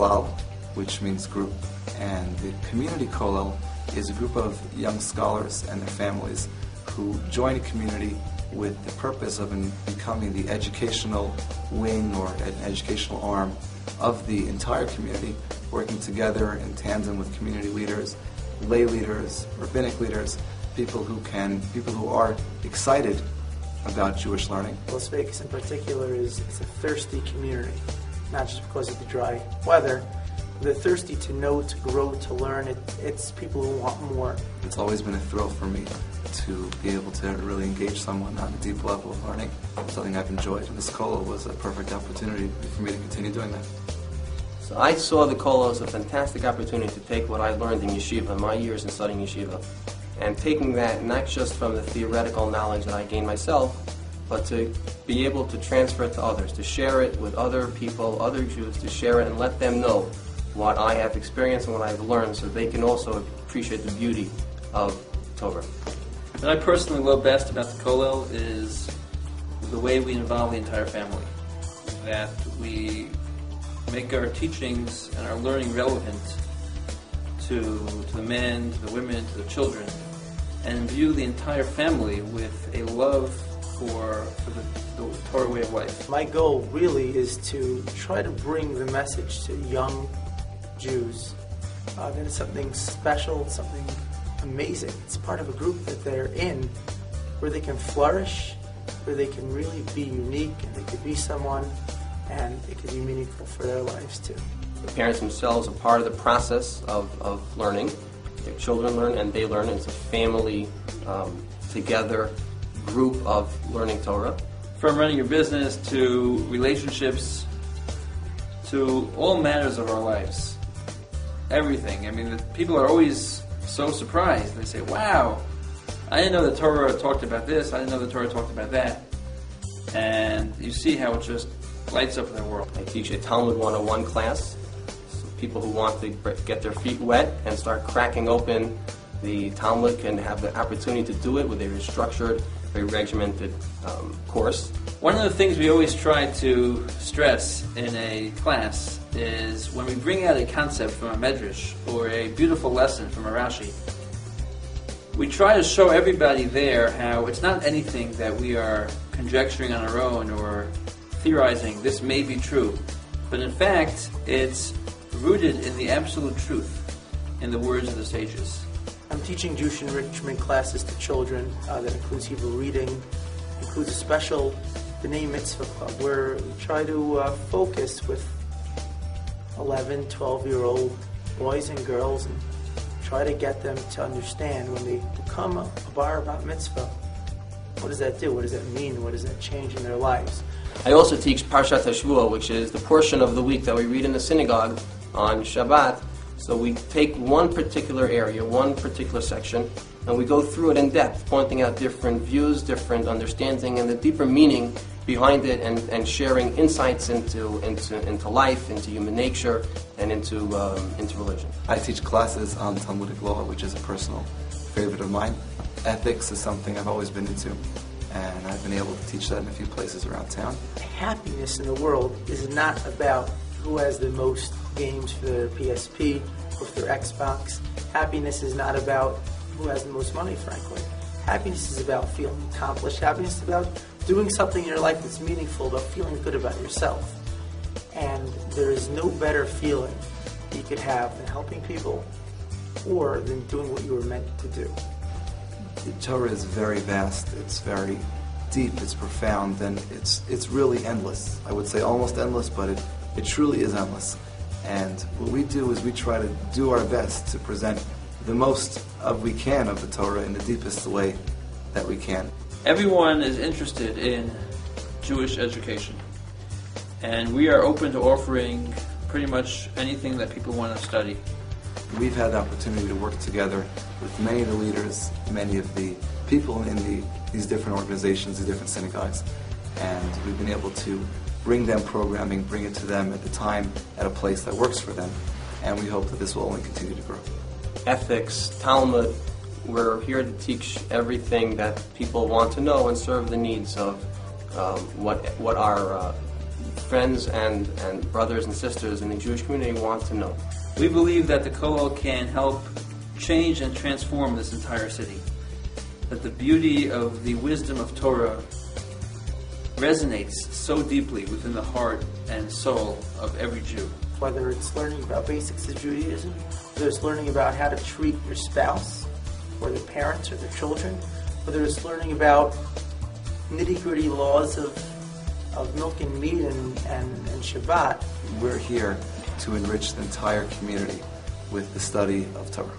Kollel, which means group. And the community Kollel is a group of young scholars and their families who join a community with the purpose of becoming the educational wing or an educational arm of the entire community, working together in tandem with community leaders, lay leaders, rabbinic leaders, people who are excited about Jewish learning. Las Vegas in particular it's a thirsty community, not just because of the dry weather. They're thirsty to know, to grow, to learn. It's people who want more. It's always been a thrill for me to be able to really engage someone on a deep level of learning, something I've enjoyed. And this Kollel was a perfect opportunity for me to continue doing that. So I saw the Kollel as a fantastic opportunity to take what I learned in yeshiva, my years in studying yeshiva, and taking that not just from the theoretical knowledge that I gained myself, but to be able to transfer it to others, to share it with other people, other Jews, to share it and let them know what I have experienced and what I've learned, so they can also appreciate the beauty of Torah. What I personally love best about the Kollel is the way we involve the entire family. That we make our teachings and our learning relevant to the men, to the women, to the children, and imbue the entire family with a love for the Torah way of life. My goal really is to try to bring the message to young Jews that it's something special, something amazing. It's part of a group that they're in where they can flourish, where they can really be unique, and they could be someone, and it could be meaningful for their lives too. The parents themselves are part of the process of learning. Their children learn and they learn. It's a family together group of learning Torah. From running your business to relationships to all matters of our lives. Everything. I mean, people are always so surprised. They say, wow, I didn't know the Torah talked about this. I didn't know the Torah talked about that. And you see how it just lights up their world. I teach a Talmud 101 class. So people who want to get their feet wet and start cracking open the Talmud can have the opportunity to do it with a very structured, very regimented course. One of the things we always try to stress in a class is when we bring out a concept from a medrash or a beautiful lesson from a Rashi, we try to show everybody there how it's not anything that we are conjecturing on our own or theorizing this may be true, but in fact it's rooted in the absolute truth in the words of the sages. I'm teaching Jewish enrichment classes to children that includes Hebrew reading, includes a special B'nai Mitzvah club where we try to focus with 11, 12-year-old boys and girls and try to get them to understand when they become a bar mitzvah, what does that do? What does that mean? What does that change in their lives? I also teach Parshat HaShavua, which is the portion of the week that we read in the synagogue on Shabbat. So we take one particular area, one particular section, and we go through it in depth, pointing out different views, different understanding, and the deeper meaning behind it, and sharing insights into life, into human nature, and into religion. I teach classes on Talmudic law, which is a personal favorite of mine. Ethics is something I've always been into, and I've been able to teach that in a few places around town. Happiness in the world is not about who has the most games for their PSP or for their Xbox. Happiness is not about who has the most money, frankly. Happiness is about feeling accomplished. Happiness is about doing something in your life that's meaningful, about feeling good about yourself. And there is no better feeling you could have than helping people or than doing what you were meant to do. The Torah is very vast, it's very deep, it's profound, and it's really endless. I would say almost endless, but it truly is endless. And what we do is we try to do our best to present the most we can of the Torah in the deepest way that we can. Everyone is interested in Jewish education, and we are open to offering pretty much anything that people want to study. We've had the opportunity to work together with many of the leaders, many of the people in these different organizations, these different synagogues, and we've been able to bring them programming, bring it to them at the time, at a place that works for them, and we hope that this will only continue to grow. Ethics, Talmud, we're here to teach everything that people want to know and serve the needs of what our friends and brothers and sisters in the Jewish community want to know. We believe that the Kollel can help change and transform this entire city. That the beauty of the wisdom of Torah resonates so deeply within the heart and soul of every Jew. Whether it's learning about basics of Judaism, whether it's learning about how to treat your spouse, or their parents, or their children, whether it's learning about nitty-gritty laws of milk and meat and Shabbat. We're here to enrich the entire community with the study of Torah.